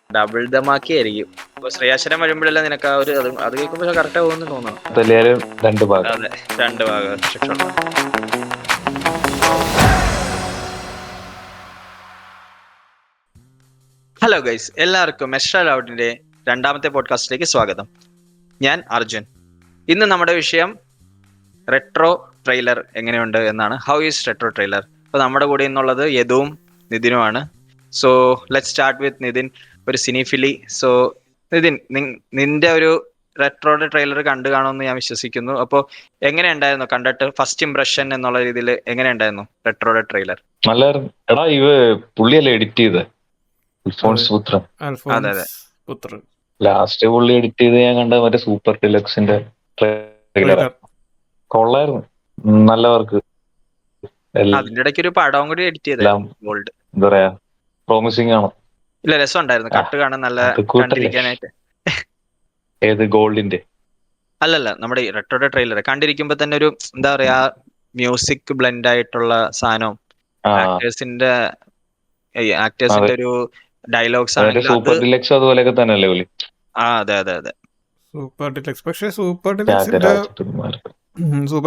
Double ദമാക്കി ആയിരിക്കും. ഇപ്പൊ ശ്രേയാശരം വരുമ്പോഴല്ല നിനക്ക് ആ ഒരു അത് കേൾക്കുമ്പോൾ കറക്റ്റ് ആവുമെന്ന് തോന്നുന്നു. തല്ലിയാലും രണ്ട് ഭാഗം. അതെ, 2 ഭാഗം ശിക്ഷ. ഹലോ ഗൈസ്, എല്ലാവർക്കും മെസ്ട്രാ ലൗഡിന്റെ 2ാമത്തെ പോഡ്കാസ്റ്റിലേക്ക് സ്വാഗതം. ഞാൻ അർജുൻ. ഇന്ന് നമ്മുടെ വിഷയം റെട്രോ ട്രെയിലർ എങ്ങനെയുണ്ട് എന്നാണ്. How is retro trailer? അപ്പോൾ നമ്മുടെ കൂടെ ഇന്നുള്ളത് യദുവും നിതിനുമാണ്. So let start with Nithin, ഒരു സിനിഫിലി. സോ നിതിൻ, നിന്റെ ഒരു റെട്രോയുടെ ട്രെയിലർ കണ്ടു കാണുമെന്ന് ഞാൻ വിശ്വസിക്കുന്നു. അപ്പോൾ എങ്ങനെയുണ്ടായിരുന്നു കണ്ടിട്ട്? ഫസ്റ്റ് ഇംപ്രഷൻ എന്നുള്ള രീതിയിൽ എങ്ങനെയുണ്ടായിരുന്നു റെട്രോയുടെ ട്രെയിലർ? നല്ലായിരുന്നു. എടാ, പുള്ളിയല്ലേ എഡിറ്റ് ചെയ്ത്? അൽഫോൺസ് പുത്രൻ. അതെ അതെ. പുത്രൻ ലാസ്റ്റ് പുള്ളി എഡിറ്റ് ചെയ്ത് ഞാൻ കണ്ട മറ്റേ സൂപ്പർ ഡിലക്സിന്റെ ട്രെയിലർ. കൊള്ളായിരുന്നു, നല്ല വർക്ക്. അതിന്റെ ഇടയ്ക്ക് ഒരു പടവും കൂടി എഡിറ്റ് ചെയ്തേ, ഗോൾഡ്. എന്താ പറയാ, പ്രോമിസിങ് ആണ്. ഇല്ല, രസം ഉണ്ടായിരുന്നു, കട്ട് കാണാൻ നല്ല കണ്ടിരിക്കാനായിട്ട്. ഏത് ഗോൾഡിന്റെ? അല്ലല്ല, നമ്മുടെ ഈ റെട്രോയുടെ ട്രെയിലർ കണ്ടിരിക്കുമ്പോ തന്നെ ഒരു എന്താ പറയാ, മ്യൂസിക് ബ്ലെൻഡ് ആയിട്ടുള്ള സാധനവും ആക്ടേഴ്സിന്റെ ഒരു ഡയലോഗ്സ് ആണെങ്കിൽ സൂപ്പർ ഡിലക്സ് അതുപോലെയൊക്കെ തന്നെയല്ലേ പുള്ളി? അതെ അതെ അതെ. Super deluxe. പക്ഷെ സൂപ്പർ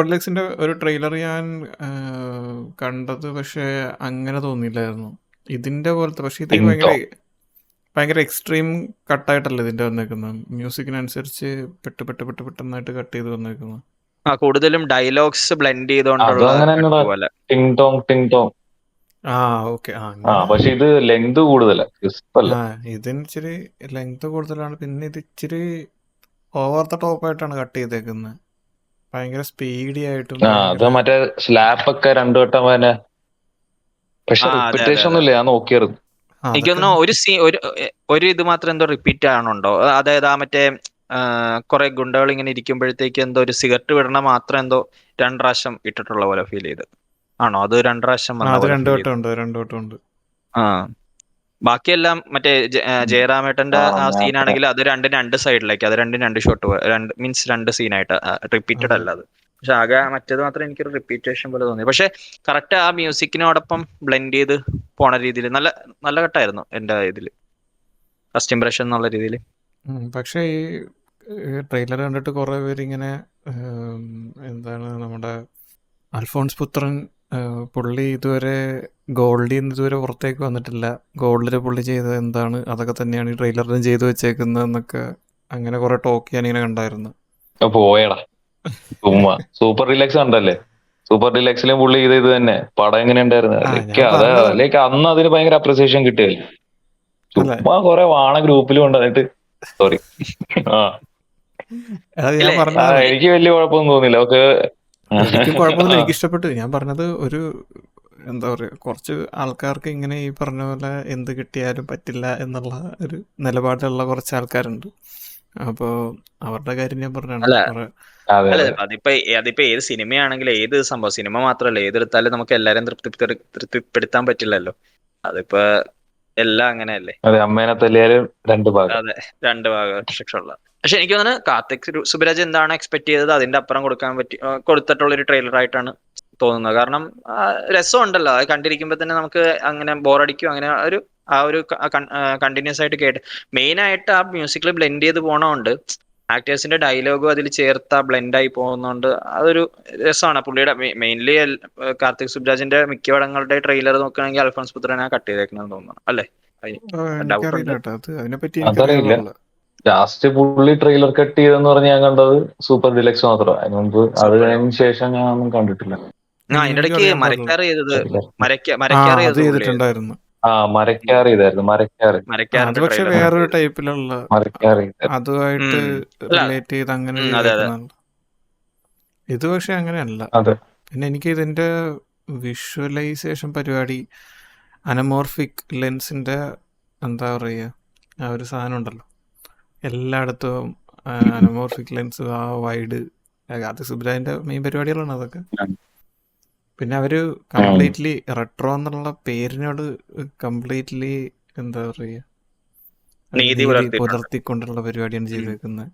ഡിലക്സിന്റെ ഒരു ട്രെയിലർ ഞാൻ കണ്ടത്, പക്ഷെ അങ്ങനെ തോന്നിയില്ലായിരുന്നു ഇതിന്റെ പോലത്തെ. പക്ഷെ ഇത് ഭയങ്കര എക്സ്ട്രീം കട്ടായിട്ടല്ലേ ഇതിന്റെ വന്നേക്കുന്നത്? മ്യൂസിക്കിനനുസരിച്ച് പെട്ടെന്നായിട്ട് കട്ട് ചെയ്ത് വന്നേക്കുന്നത്. കൂടുതലും ഡയലോഗ്സ് ബ്ലെൻഡ് ചെയ്തോണ്ടുള്ള. പക്ഷെ ഇത് ലെങ്ത് കൂടുതലാണ്. ഇതിന് ഇച്ചിരി ലെങ്ത് കൂടുതലാണ്. പിന്നെ ഇത് ഇച്ചിരി ഓവർ ദ ടോപ്പ് ആയിട്ടാണ് കട്ട് ചെയ്തേക്കുന്നത്. ഭയങ്കര സ്പീഡി ആയിട്ടും. മറ്റേ സ്ലാപ്പ് ഒക്കെ 2 വട്ടം തന്നെ. പക്ഷെ റിപ്പീറ്റേഷൻ ഒന്നുമില്ല, ഞാൻ നോക്കിയായിരുന്നു. എനിക്ക് തോന്നുന്നു ഒരു ഇത് മാത്രം എന്തോ റിപ്പീറ്റ് ആണുണ്ടോ, അതായത് ആ മറ്റേ കുറെ ഗുണ്ടകൾ ഇങ്ങനെ ഇരിക്കുമ്പോഴത്തേക്ക് എന്തോ ഒരു സിഗരറ്റ് വിടണ മാത്രം എന്തോ 2 പ്രാവശ്യം ഇട്ടിട്ടുള്ള പോലെ ഫീൽ ചെയ്ത്. ആണോ? അത് 2 പ്രാവശ്യം വന്നു. ബാക്കിയെല്ലാം മറ്റേ ജയറാമേട്ടന്റെ ആ സീനാണെങ്കിൽ അത് 2 സൈഡിലേക്ക്, അത് 2 ഷോട്ട്, മീൻസ് 2 സീനായിട്ട് റിപ്പീറ്റഡ് അല്ല അത്. പക്ഷെ ആകെ മറ്റേത് മാത്രം എനിക്കൊരു റിപ്പീറ്റേഷൻ പോലെ തോന്നി. പക്ഷെ കറക്റ്റ് ആ മ്യൂസിക്കിനോടൊപ്പം ബ്ലെൻഡ് ചെയ്ത് പോണ രീതിയിൽ നല്ല കട്ടായിരുന്നു എന്റെ ഇതില്, ഫസ്റ്റ് ഇംപ്രഷൻ എന്നുള്ള രീതിയിൽ. പക്ഷേ ഈ ട്രെയിലർ കണ്ടിട്ട് കുറെ പേര് ഇങ്ങനെ എന്താണ്, നമ്മുടെ അൽഫോൺസ് പുത്രൻ പുള്ളി ഇതുവരെ ഗോൾഡിൽ നിന്ന് ഇതുവരെ പുറത്തേക്ക് വന്നിട്ടില്ല, ഗോൾഡിൽ പുള്ളി ചെയ്തത് എന്താണ് അതൊക്കെ തന്നെയാണ് ഈ ട്രെയിലറിലും ചെയ്തു വെച്ചേക്കുന്നത് എന്നൊക്കെ അങ്ങനെ കുറെ ടോക്ക് ഞാനിങ്ങനെ കണ്ടായിരുന്നു. പോയടാ സൂപ്പർ ഡിലക്സ് ഉണ്ടല്ലേ, സൂപ്പർ ഡിലക്സിലും പുള്ളി ഇത് തന്നെ. പടം എങ്ങനെ ഉണ്ടായിരുന്നു? അന്ന് അതിന് ഭയങ്കര അപ്രിസിയേഷൻ കിട്ടിയല്ലേ. ചുമ്മാ കുറെ വാണ ഗ്രൂപ്പിലും ഉണ്ടായിട്ട് സോറി എനിക്ക് വലിയ കുഴപ്പമൊന്നും തോന്നില്ല. എനിക്കും കുഴപ്പമൊന്നുമില്ല, എനിക്ക് ഇഷ്ടപ്പെട്ടു. ഞാൻ പറഞ്ഞത് ഒരു എന്താ പറയുക, കുറച്ച് ആൾക്കാർക്ക് ഇങ്ങനെ ഈ പറഞ്ഞ പോലെ എന്ത് കിട്ടിയാലും പറ്റില്ല എന്നുള്ള ഒരു നിലപാടുള്ള കുറച്ച് ആൾക്കാരുണ്ട്. അപ്പോൾ അവരുടെ കാര്യം ഞാൻ പറഞ്ഞാണ്. അതിപ്പോ ഏത് സിനിമയാണെങ്കിലും ഏത് സംഭവം, സിനിമ മാത്രമല്ല ഏതെടുത്താലും നമുക്ക് എല്ലാരും തൃപ്തിപ്പെടുത്താൻ പറ്റില്ലല്ലോ. അതിപ്പോ എല്ലാം അങ്ങനെയല്ലേ. അതെ, അമ്മേനെ തല്ലിയാലും 2 ഭാഗം. അതെ, 2 ഭാഗം ശിക്ഷയുള്ള. പക്ഷെ എനിക്ക് തോന്നുന്നു കാർത്തിക് സുബരാജ് എന്താണ് എക്സ്പെക്ട് ചെയ്തത് അതിന്റെ അപ്പുറം കൊടുത്തിട്ടുള്ളൊരു ട്രെയിലർ ആയിട്ടാണ് തോന്നുന്നത്. കാരണം രസമുണ്ടല്ലോ, അത് കണ്ടിരിക്കുമ്പോ തന്നെ നമുക്ക് അങ്ങനെ ബോറടിക്കും, അങ്ങനെ ഒരു കണ്ടിന്യൂസ് ആയിട്ട് കേട്ട്. മെയിൻ ആയിട്ട് ആ മ്യൂസിക്കിൽ ബ്ലെൻഡ് ചെയ്ത് പോണോണ്ട്, ആക്ടേഴ്സിന്റെ ഡയലോഗും അതിൽ ചേർത്ത ബ്ലെൻഡായി പോകുന്നോണ്ട് അതൊരു രസമാണ്. പുള്ളിയുടെ മെയിൻലി കാർത്തിക് സുബ്രാജിന്റെ മിക്ക പടങ്ങളുടെ ട്രെയിലർ നോക്കുകയാണെങ്കിൽ അൽഫോൺസ് പുത്രനെ കട്ട് ചെയ്തേക്കണെന്ന് തോന്നുന്നു അല്ലേ? അതറിയില്ല. ലാസ്റ്റ് പുള്ളി ട്രെയിലർ കട്ട് ചെയ്തെന്ന് പറഞ്ഞ് ഞാൻ കണ്ടത് സൂപ്പർ ഡിലക്സ് മാത്രം. അതിന് മുമ്പ് അത് കഴിഞ്ഞ ശേഷം ഞാൻ ഒന്നും കണ്ടിട്ടില്ല. അതിന്റെ ഇടയ്ക്ക് മരക്കാർ ചെയ്തത് ചെയ്തിട്ടുണ്ടായിരുന്നു. പക്ഷെ വേറൊരു ടൈപ്പിലുള്ള അതുമായിട്ട് റിലേറ്റ് ചെയ്ത് അങ്ങനെ ചെയ്തേക്കുന്നതാണ്. ഇത് പക്ഷെ അങ്ങനെയല്ല. പിന്നെ എനിക്ക് ഇതിന്റെ വിഷ്വലൈസേഷൻ പരിപാടി, അനമോർഫിക് ലെൻസിന്റെ എന്താ പറയുക, ആ ഒരു സാധനം ഉണ്ടല്ലോ എല്ലായിടത്തും അനമോർഫിക് ലെൻസ്, ആ വൈഡ്, അത് സുബ്രാജിന്റെ മെയിൻ പരിപാടികളാണ് അതൊക്കെ. പിന്നെ അവര് കംപ്ലീറ്റ്ലി റെട്രോ എന്നുള്ള പേരിനോട് കംപ്ലീറ്റ്ലി എന്താ പറയുക, നീതി പുലർത്തിക്കൊണ്ടുള്ള പരിപാടിയാണ് ചെയ്തേക്കുന്നത്.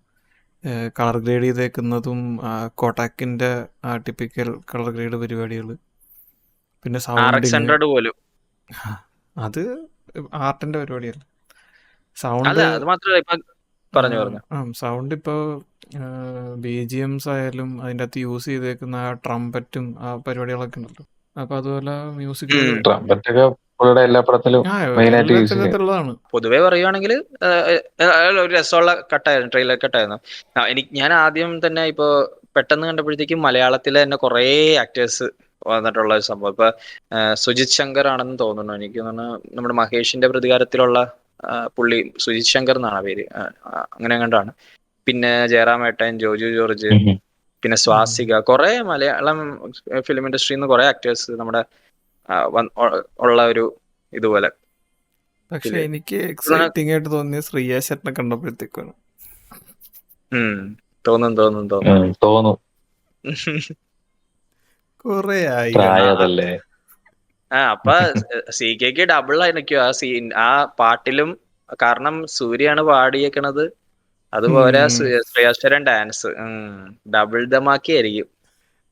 കളർ ഗ്രേഡ് ചെയ്തേക്കുന്നതും കോട്ടാക്കിന്റെ ആ ടിപ്പിക്കൽ കളർ ഗ്രേഡ് പരിപാടികൾ. പിന്നെ സൗണ്ട്, പോലും അത് ആർട്ടിന്റെ പരിപാടിയല്ല. സൗണ്ട് അത് മാത്രമല്ല ഇപ്പൊ പറഞ്ഞു സൗണ്ട് ഇപ്പോൾ BGMs ആയാലും അതിൻ്റെ അകത്ത് യൂസ് ചെയ്തേക്കുന്ന ആ ട്രംപറ്റും ആ പരിപാടികളൊക്കെ ഉണ്ടല്ലോ. അപ്പോൾ അതുപോലെ മ്യൂസിക് ട്രംപറ്റ് ഒക്കെ പുള്ളിയുടെ എല്ലാ പടത്തിലും മെയിൻ ആയിട്ട് യൂസ് ചെയ്യും. എല്ലാത്തിനകത്തുള്ളതാണ്. പൊതുവെ പറയുവാണെങ്കിൽ ഒരു രസമുള്ള കട്ടായിരുന്നു, ട്രെയിലർ കട്ടായിരുന്നു. ഞാൻ ആദ്യം തന്നെ ഇപ്പോ പെട്ടെന്ന് കണ്ടപ്പോഴത്തേക്കും മലയാളത്തിലെ തന്നെ കുറേ ആക്ടേഴ്സ് വന്നിട്ടുള്ള ഒരു സംഭവം. ഇപ്പൊ സുജിത് ശങ്കർ ആണെന്ന് തോന്നുന്നു, എനിക്ക് തോന്നുന്നു നമ്മുടെ മഹേഷിന്റെ പ്രതികാരത്തിലുള്ള പുള്ളി സുജിത് ശങ്കർ എന്നാണ് പേര്, അങ്ങനെ കണ്ടാണ്. പിന്നെ ജയറാമേട്ടൻ, ജോജു ജോർജ്, പിന്നെ സ്വാസിക, കുറെ മലയാളം ഫിലിം ഇൻഡസ്ട്രിയിൽ നിന്ന് കുറെ ആക്ടേഴ്സ് നമ്മുടെ ഉള്ള ഒരു ഇതുപോലെ. പക്ഷെ എനിക്ക് എക്സൈറ്റിംഗ് ആയിട്ട് തോന്നിയത് ശ്രീയ ശരനെ കണ്ടപ്പോഴത്തേക്കാണ്. തോന്നും കൊറേ ആയി പ്രായതല്ലേ. അപ്പൊ CKക്ക് ഡബിൾ ആയിരിക്കും ആ സീൻ, ആ പാട്ടിലും. കാരണം സൂര്യാണ് പാടിയേക്കണത്, അതുപോലെ ശ്രേയാശരൻ ഡാൻസ് ഡബിൾ ദമാക്കിയായിരിക്കും.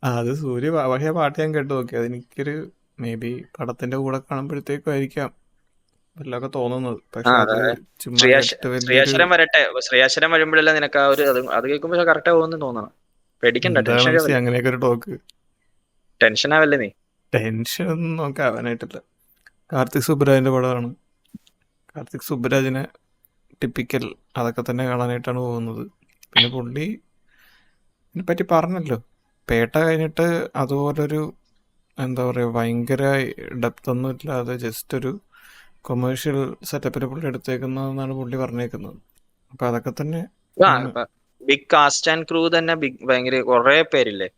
അത് സൂര്യ പക്ഷേ പാട്ട് ഞാൻ കേട്ടു നോക്കി, അതെനിക്കൊരു മേ ബി പടത്തിന്റെ കൂടെ കാണുമ്പോഴത്തേക്കും ആയിരിക്കാം വല്ലതൊക്കെ തോന്നുന്നത്. പക്ഷെ ശ്രീയാശരം വരട്ടെ, ശ്രീയാശരം വരുമ്പോഴല്ലേ നിനക്ക് ആ ഒരു അത് കേൾക്കുമ്പോ കറക്റ്റ് ആവുമെന്ന് തോന്നണം. പേടിക്കണ്ട, അങ്ങനെയൊക്കെ ഒരു ടോക്ക്. ടെൻഷൻ ആവല്ലേ നീ? ടെൻഷൻ ഒന്നും നമുക്ക് ആവാനായിട്ടില്ല. കാർത്തിക് സുബ്രാജിന്റെ പടമാണ്. കാർത്തിക് സുബ്രാജിനെ ടിപ്പിക്കൽ അതൊക്കെ തന്നെ കാണാനായിട്ടാണ് പോകുന്നത്. പിന്നെ പുള്ളി പറ്റി പറഞ്ഞല്ലോ, പേട്ട കഴിഞ്ഞിട്ട് അതുപോലൊരു എന്താ പറയുക ഭയങ്കര ഡെപ്ത് ഒന്നും ഇല്ലാതെ ജസ്റ്റ് ഒരു കൊമേഴ്ഷ്യൽ സെറ്റപ്പിൽ പുള്ളി എടുത്തേക്കുന്നതെന്നാണ് പുള്ളി പറഞ്ഞേക്കുന്നത്. അപ്പൊ അതൊക്കെ തന്നെ ബിഗ് കാസ്റ്റ് ആൻഡ് ക്രൂ തന്നെ ഭയങ്കര കുറെ പേരില്ലേ,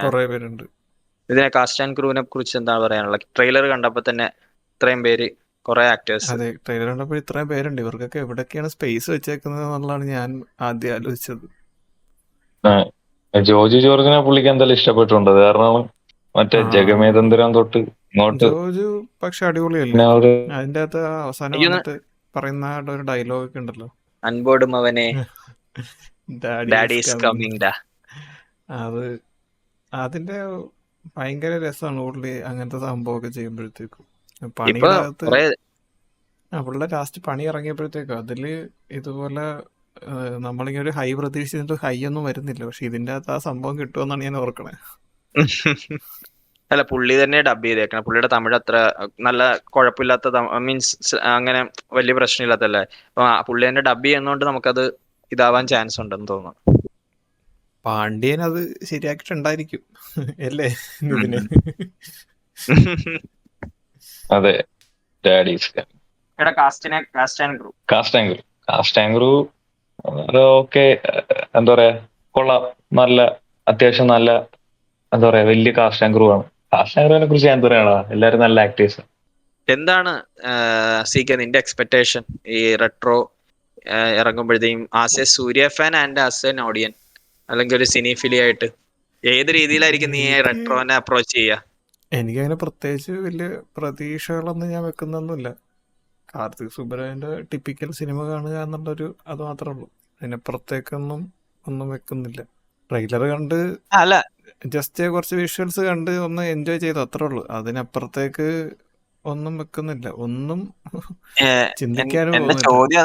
കുറെ പേരുണ്ട്. ഇതിനെ കാസ്റ്റ് ആൻഡ് ക്രൂവിനെ കുറിച്ച് എന്താണ് പറയാനുള്ളത്? ട്രെയിലർ കണ്ടപ്പോ തന്നെ ഇത്രയും പേര്, കുറെ ആക്ടേഴ്സ്. അതെ, ട്രെയിലർ കണ്ടപ്പോൾ ഇത്രയും പേരുണ്ട്. ഇവർക്കൊക്കെ എവിടൊക്കെയാണ് സ്പേസ് വെച്ചേക്കുന്നത് എന്നുള്ളതാണ് ഞാൻ ആദ്യം ആലോചിച്ചത്. ജോജു ജോർജിനെ പുള്ളിക്ക് എന്തായാലും ഇഷ്ടപ്പെട്ടുണ്ട്. കാരണം മറ്റേ ജഗമേതന്തരം തൊട്ട് ഇങ്ങോട്ട് ജോജു പക്ഷെ അടിപൊളിയല്ലേ. അതിന്റെ അകത്ത് അവസാനം വന്നിട്ട് പറയുന്ന ഒരു ഡയലോഗ് ഒക്കെ ഉണ്ടല്ലോ, അൻപോടും അവനെ ഡാഡി ഈസ് കമ്മിങ് ഡാ. അത് അതിന്റെ ഭയങ്കര രസമാണ് പുള്ളി അങ്ങനത്തെ സംഭവമൊക്കെ ചെയ്യുമ്പോഴത്തേക്കും. പണിയുടെ അകത്ത് പുള്ളിയുടെ ലാസ്റ്റ് പണി ഇറങ്ങിയപ്പോഴത്തേക്കും അതില് ഇതുപോലെ നമ്മളിങ്ങനെ ഒരു ഹൈ പ്രതീക്ഷിച്ചിട്ട് ഹൈ ഒന്നും വരുന്നില്ല. പക്ഷെ ഇതിന്റെ അകത്ത് ആ സംഭവം കിട്ടുമെന്നാണ് ഞാൻ ഓർക്കണേ. അല്ല, പുള്ളി തന്നെ ഡബ് ചെയ്തേക്കണം. പുള്ളിയുടെ തമിഴ് അത്ര നല്ല കുഴപ്പമില്ലാത്ത, മീൻസ് അങ്ങനെ വലിയ പ്രശ്നമില്ലാത്തല്ലേ. അപ്പൊ പുള്ളി തന്നെ ഡബ് ചെയ്യുന്നോണ്ട് നമുക്കത് ഇതാവാൻ ചാൻസ് ഉണ്ടെന്ന് തോന്നുന്നു. പാണ്ഡ്യൻ അത് ശരിയാക്കിട്ടുണ്ടായിരിക്കും അല്ലേ ഇതിന്? അതെ, ഓക്കെ, എന്താ പറയാ, കൊള്ളാം. നല്ല അത്യാവശ്യം നല്ല എന്താ പറയാ വലിയ കാസ്റ്റ് ആൻഡ് ക്രൂ ആണ്. കാസ്റ്റ് ആൻഡ് ക്രൂവിനെ കുറിച്ച് ഞാൻ എന്താ പറയണ, എല്ലാവരും നല്ല ആക്ടേഴ്സ്. എന്താണ് CK നിന്റെ എക്സ്പെക്ടേഷൻ ഈ റെട്രോ ഇറങ്ങുമ്പോഴത്തേക്കും? As a Suriya fan and as an audience, അല്ലെങ്കിൽ ഒരു സിനിഫിലി ആയിട്ട് ഏത് രീതിയിലായിരിക്കും നീ റെട്രോനെ അപ്രോച്ച് ചെയ്യുക? എനിക്കങ്ങനെ പ്രത്യേകിച്ച് വലിയ പ്രതീക്ഷകളൊന്നും ഞാൻ വെക്കുന്നൊന്നുമില്ല. കാർത്തിക് സുബ്രാജിന്റെ ടിപ്പിക്കൽ സിനിമ കാണുക എന്നുള്ളൊരു അത് മാത്രമേ ഉള്ളൂ. അതിനപ്പുറത്തേക്കൊന്നും ഒന്നും വെക്കുന്നില്ല. ട്രെയിലർ കണ്ട് ജസ്റ്റ് കുറച്ച് വിഷ്വൽസ് കണ്ട് ഒന്ന് എൻജോയ് ചെയ്തു, അത്രേ ഉള്ളൂ. അതിനപ്പുറത്തേക്ക് ഒന്നും വെക്കുന്നില്ല, ഒന്നും ചിന്തിക്കാനും. എന്റെ ചോദ്യം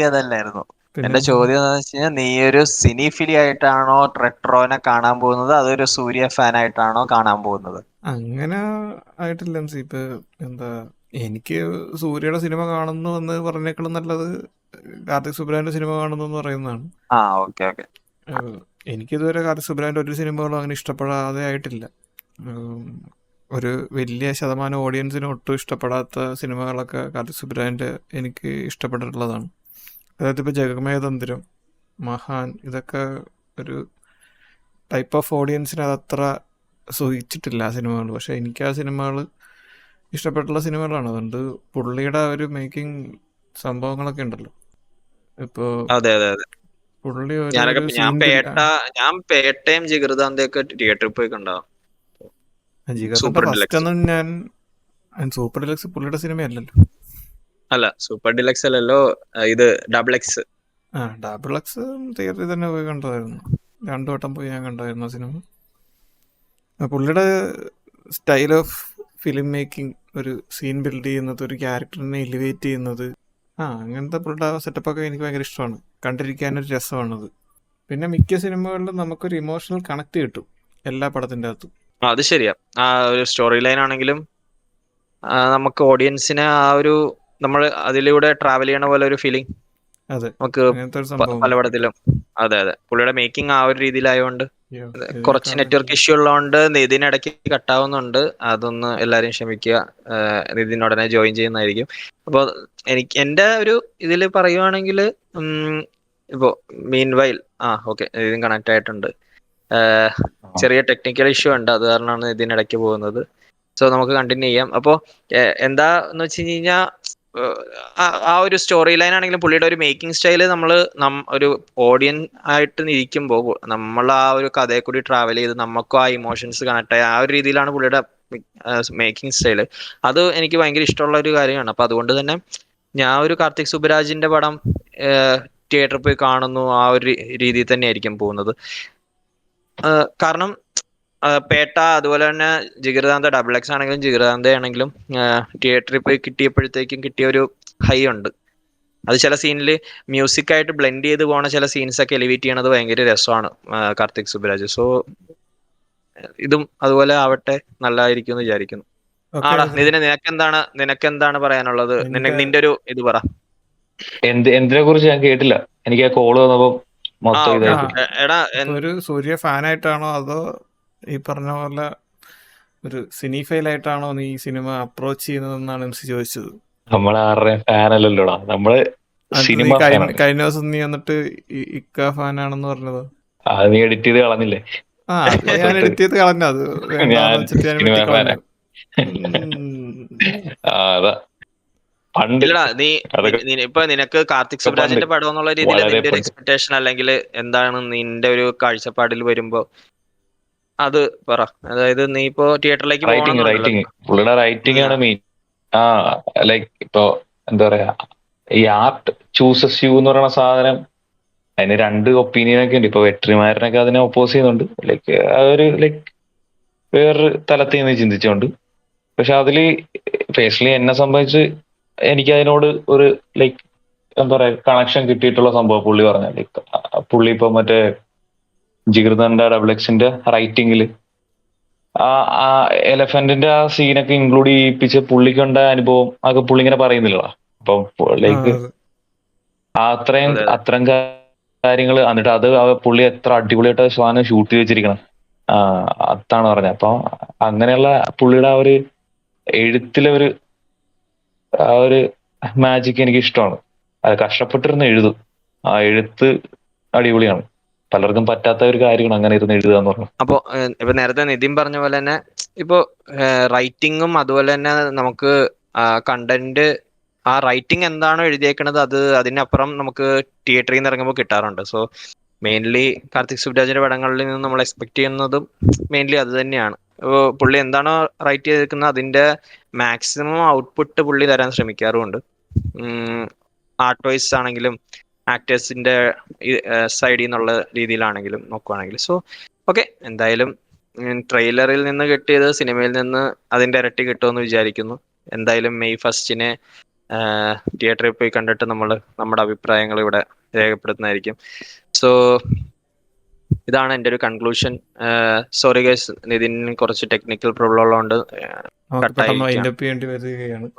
അതല്ലായിരുന്നു. എന്റെ ചോദ്യം എന്താണെന്ന് വെച്ച് കഴിഞ്ഞാൽ, നീ ഒരു സിനിഫിലി ആയിട്ടാണോ റെട്രോനെ കാണാൻ പോകുന്നത്, അതൊരു സൂര്യ ഫാൻ ആയിട്ടാണോ കാണാൻ പോകുന്നത്? അങ്ങനെ ആയിട്ടില്ല. ഇപ്പൊ എന്താ, എനിക്ക് സൂര്യയുടെ സിനിമ കാണുന്നു എന്ന് പറഞ്ഞേക്കാളും നല്ലത് കാർത്തിക് സുബ്രാജിന്റെ സിനിമ കാണുന്നു എന്ന് പറയുന്നതാണ്. എനിക്കിതുവരെ കാർത്തിക് സുബ്രാജിന്റെ ഒരു സിനിമകളും അങ്ങനെ ഇഷ്ടപ്പെടാതെ ആയിട്ടില്ല. ഒരു വലിയ ശതമാനം ഓഡിയൻസിന് ഒട്ടും ഇഷ്ടപ്പെടാത്ത സിനിമകളൊക്കെ കാർത്തിക് സുബ്രാജിന്റെ എനിക്ക് ഇഷ്ടപ്പെട്ടിട്ടുള്ളതാണ്. അതായത് ഇപ്പോൾ ജഗമേതന്തരം, മഹാൻ, ഇതൊക്കെ ഒരു ടൈപ്പ് ഓഫ് ഓഡിയൻസിന് അതത്ര സുഖിച്ചിട്ടില്ല ആ സിനിമകൾ. പക്ഷെ എനിക്ക് ആ സിനിമകൾ ഇഷ്ടപ്പെട്ടുള്ള സിനിമകളാണ്. അതുകൊണ്ട് പുള്ളിയുടെ ഒരു മേക്കിംഗ് സംഭവങ്ങളൊക്കെ ഉണ്ടല്ലോ. ഇപ്പോ പുള്ളി ഞാൻ പേട്ടയും ജിഗർദാന്തയൊക്കെ തിയേറ്ററിൽ പോയി കണ്ടാവും. സൂപ്പർ ഡിലക്സ് പുള്ളിയുടെ സിനിമയല്ലല്ലോ. അല്ല, സൂപ്പർ ഡിലക്സ് അല്ലല്ലോ, ഇത് ഡബിൾ എക്സ്. ഡബിൾ എക്സ് തിയേറ്ററിൽ തന്നെ പോയി കണ്ടതായിരുന്നു. 2 വട്ടം പോയി ഞാൻ കണ്ടായിരുന്നു ആ സിനിമ. പുള്ളിയുടെ സ്റ്റൈൽ ഓഫ് ഫിലിം മേക്കിംഗ്, ഒരു സീൻ ബിൽഡ് ചെയ്യുന്നത്, ഒരു ക്യാരക്ടറിനെ എലിവേറ്റ് ചെയ്യുന്നത്, അങ്ങനത്തെ പുള്ളിയുടെ സെറ്റപ്പൊക്കെ എനിക്ക് ഭയങ്കര ഇഷ്ടമാണ്. കണ്ടിരിക്കാനൊരു രസമാണത്. പിന്നെ മിക്ക സിനിമകളിലും നമുക്കൊരു ഇമോഷണൽ കണക്ട് കിട്ടും എല്ലാ പടത്തിൻ്റെ അകത്തും. അത് ശരിയാ. ആ ഒരു സ്റ്റോറി ലൈൻ ആണെങ്കിലും നമുക്ക് ഓഡിയൻസിനെ ആ ഒരു നമ്മൾ അതിലൂടെ ട്രാവൽ ചെയ്യണ പോലെ ഒരു ഫീലിംഗ് അതെ, നമുക്ക് അങ്ങനത്തെ ഒരു സംഭവം പല പടത്തിലും. അതെ അതെ, പുള്ളിയുടെ മേക്കിംഗ് ആ ഒരു രീതിയിലായതുകൊണ്ട്. കുറച്ച് ഇതിനേക്കാളും നെറ്റ്വർക്ക് ഇഷ്യൂ ഉള്ളതുകൊണ്ട് നിതിനിടയ്ക്ക് കട്ടാവുന്നുണ്ട്. അതൊന്ന് എല്ലാവരും ക്ഷമിക്കുക. നിതിൻ ഉടനെ ജോയിൻ ചെയ്യുന്നതായിരിക്കും. അപ്പോൾ എനിക്ക് എൻ്റെ ഒരു ഇതിൽ പറയുവാണെങ്കിൽ ഇപ്പോൾ മീൻ വൈൽ ഓക്കെ, നിതിൻ കണക്ട് ആയിട്ടുണ്ട്. ചെറിയ ടെക്നിക്കൽ ഇഷ്യൂ ഉണ്ട്, അത് കാരണമാണ് ഇതിനിടയ്ക്ക് പോകുന്നത്. സോ നമുക്ക് കണ്ടിന്യൂ ചെയ്യാം. അപ്പോൾ എന്താന്ന് വെച്ച് കഴിഞ്ഞാൽ ആ ഒരു സ്റ്റോറി ലൈൻ ആണെങ്കിലും പുള്ളിയുടെ ഒരു മേക്കിംഗ് സ്റ്റൈല് നമ്മൾ ഒരു ഓഡിയൻ ആയിട്ട് ഇരിക്കുമ്പോൾ നമ്മൾ ആ ഒരു കഥയെ കൂടി ട്രാവൽ ചെയ്ത് നമുക്കും ആ ഇമോഷൻസ് കണക്ട് ആയ ആ ഒരു രീതിയിലാണ് പുള്ളിയുടെ മേക്കിംഗ് സ്റ്റൈല്. അത് എനിക്ക് ഭയങ്കര ഇഷ്ടമുള്ള ഒരു കാര്യമാണ്. അപ്പൊ അതുകൊണ്ട് തന്നെ ഞാൻ ഒരു കാർത്തിക് സുബരാജിന്റെ പടം തിയേറ്ററിൽ പോയി കാണുന്നു, ആ ഒരു രീതിയിൽ തന്നെ ആയിരിക്കും പോകുന്നത്. കാരണം പേട്ട അതുപോലെ തന്നെ ജിഗർദാന്ത XX ആണെങ്കിലും ജിഗർദാന്ത ആണെങ്കിലും തിയേറ്ററിൽ പോയി കിട്ടിയപ്പോഴത്തേക്കും കിട്ടിയ ഒരു ഹൈ ഉണ്ട്. അത് ചില സീനിൽ മ്യൂസിക് ആയിട്ട് ബ്ലെൻഡ് ചെയ്ത് പോണ ചില സീൻസ് ഒക്കെ എലിവേറ്റ് ചെയ്യണത് ഭയങ്കര രസമാണ് കാർത്തിക് സുബരാജ്. സോ ഇതും അതുപോലെ ആവട്ടെ, നല്ലതായിരിക്കും എന്ന് വിചാരിക്കുന്നു. നിതിന് നിനക്കെന്താണ് പറയാനുള്ളത്? നിന്റെ ഒരു ഇത് പറ. എന്തിനെ കുറിച്ച് ഞാൻ കേട്ടില്ല, എനിക്ക് ആ കോള് വന്നപ്പോ മൊത്തം ഇതായി. എടാ ഒരു സൂര്യ ഫാനായിട്ടാണോ അതോ ഈ പറഞ്ഞ പോലെ ഒരു സിനിഫൈലായിട്ടാണോ നീ ഈ സിനിമ അപ്രോച്ച് ചെയ്യുന്നതെന്നാണ് MC ചോദിച്ചത്. നമ്മളെ ആരുടെ ഫാനല്ലല്ലോടാ, നമ്മള് സിനിമ കഴിഞ്ഞ ദിവസം നീ വന്നിട്ട് ഇക്ക ഫാനാണെന്ന് പറഞ്ഞത്. അത് നീ എഡിറ്റ് ചെയ്ത് കളഞ്ഞില്ലേ? ഞാൻ എഡിറ്റ് ചെയ്ത് കളഞ്ഞു. അത് വേണ്ടാന്ന് വെച്ചിട്ട് ഞാൻ വെട്ടി കളഞ്ഞു. അതാ പണ്ട് ഇപ്പൊ നിനക്ക് കാർത്തിക് സുബരാജിന്റെ പടം എന്നുള്ള രീതിയിൽ നിന്റെ ഒരു എക്സ്പെക്ടേഷൻ അല്ലെങ്കിൽ എന്താണ് നിന്റെ ഒരു കാഴ്ചപ്പാടിൽ വരുമ്പോ അത് പറ. അതായത് നീ ഇപ്പോ തിയേറ്ററിലേക്ക് പുള്ളിയുടെ റൈറ്റിംഗ് ആണ് മെയിൻ. ലൈക്ക് ഇപ്പൊ എന്താ പറയാ, ഈ ആർട്ട് ചൂസസ് യു എന്ന് പറയുന്ന സാധനം, അതിന് രണ്ട് ഒപ്പീനിയൻ ഒക്കെ ഉണ്ട്. ഇപ്പൊ വെട്രിമാരനൊക്കെ അതിനെ ഒപ്പോസ് ചെയ്യുന്നുണ്ട്, ലൈക്ക് അതൊരു ലൈക്ക് വേറൊരു തലത്തിൽ നിന്ന് ചിന്തിച്ചുകൊണ്ട്. പക്ഷെ അതില് പേഴ്സണലി എന്നെ സംബന്ധിച്ച് എനിക്ക് അതിനോട് ഒരു ലൈക്ക് എന്താ പറയാ കണക്ഷൻ കിട്ടിയിട്ടുള്ള സംഭവം പുള്ളി പറഞ്ഞ, ലൈക്ക് പുള്ളി ഇപ്പൊ മറ്റേ ജിഗർദണ്ഡ XX റൈറ്റിംഗില് ആ എലഫന്റിന്റെ ആ സീനൊക്കെ ഇൻക്ലൂഡ് ചെയ്യിപ്പിച്ച് പുള്ളിക്കുണ്ട അനുഭവം അതൊക്കെ പുള്ളി ഇങ്ങനെ പറയുന്നില്ല. അപ്പൊ ലൈക്ക് അത്തരം കാര്യങ്ങൾ എന്നിട്ട് അത് പുള്ളി എത്ര അടിപൊളിയായിട്ട് സാധനം ഷൂട്ട് ചെയ്ത് വെച്ചിരിക്കണം. അതാണ് പറഞ്ഞത്. അപ്പൊ അങ്ങനെയുള്ള പുള്ളിയുടെ ആ ഒരു എഴുത്തിലെ ആ ഒരു മാജിക് എനിക്ക് ഇഷ്ടമാണ്. അത് കഷ്ടപ്പെട്ടിരുന്ന് എഴുതും, ആ എഴുത്ത് അടിപൊളിയാണ്. പലർക്കും പറ്റാത്ത ഒരു കാര്യമാണ് അങ്ങനെ ഇരുന്ന് എഴുതുക എന്ന് പറഞ്ഞു. അപ്പൊ ഇപ്പൊ നേരത്തെ നിതിൻ പറഞ്ഞ പോലെ തന്നെ ഇപ്പൊ റൈറ്റിങ്ങും അതുപോലെ തന്നെ നമുക്ക് കണ്ടന്റ്, ആ റൈറ്റിംഗ് എന്താണോ എഴുതിയേക്കണത് അത് അതിനപ്പുറം നമുക്ക് തിയേറ്ററിൽ നിന്ന് ഇറങ്ങുമ്പോൾ കിട്ടാറുണ്ട്. സോ മെയിൻലി കാർത്തിക് സുബരാജിന്റെ പടങ്ങളിൽ നിന്ന് നമ്മൾ എക്സ്പെക്ട് ചെയ്യുന്നതും മെയിൻലി അത് തന്നെയാണ്. പുള്ളി എന്താണോ റൈറ്റ് ചെയ്തിരിക്കുന്നത് അതിന്റെ മാക്സിമം ഔട്ട്പുട്ട് പുള്ളി തരാൻ ശ്രമിക്കാറുമുണ്ട്. ആർട്ട് വൈസ് ആണെങ്കിലും ആക്ടേഴ്സിന്റെ സൈഡിൽ നിന്നുള്ള രീതിയിലാണെങ്കിലും നോക്കുവാണെങ്കിൽ. സോ ഓക്കെ, എന്തായാലും ട്രെയിലറിൽ നിന്ന് കിട്ടിയത് സിനിമയിൽ നിന്ന് അതിന്റെ ഇരട്ടി കിട്ടുമെന്ന് വിചാരിക്കുന്നു. എന്തായാലും May 1 തിയേറ്ററിൽ പോയി കണ്ടിട്ട് നമ്മൾ നമ്മുടെ അഭിപ്രായങ്ങൾ ഇവിടെ രേഖപ്പെടുത്തുന്നതായിരിക്കും. സോ ഇതാണ് എൻ്റെ ഒരു കൺക്ലൂഷൻ. സോറി ഗൈസ്, നിതിന് കുറച്ച് ടെക്നിക്കൽ പ്രോബ്ലം ഉള്ളതുകൊണ്ട്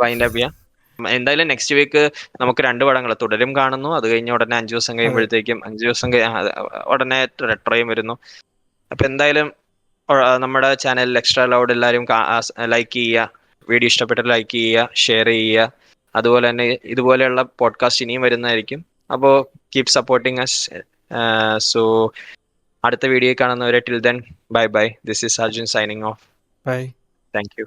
വൈൻഡ് അപ്പ് ചെയ്യാം. എന്തായാലും നെക്സ്റ്റ് വീക്ക് നമുക്ക് 2 പടങ്ങൾ തുടരും കാണുന്നു. അത് കഴിഞ്ഞ് ഉടനെ 5 ദിവസം കഴിയുമ്പോഴത്തേക്കും 5 ദിവസം ഉടനെ റെട്രോയും വരുന്നു. അപ്പൊ എന്തായാലും നമ്മുടെ ചാനലിൽ എക്സ്ട്രാ ലൗഡ് എല്ലാവരും ലൈക്ക് ചെയ്യുക, വീഡിയോ ഇഷ്ടപ്പെട്ടാൽ ലൈക്ക് ചെയ്യുക, ഷെയർ ചെയ്യുക. അതുപോലെ തന്നെ ഇതുപോലെയുള്ള പോഡ്കാസ്റ്റ് ഇനിയും വരുന്നതായിരിക്കും. അപ്പോൾ കീപ് സപ്പോർട്ടിങ് അസ്. സോ അടുത്ത വീഡിയോ കാണുന്നവരെ till then bye bye. This is Arjun signing off. Bye. Thank U.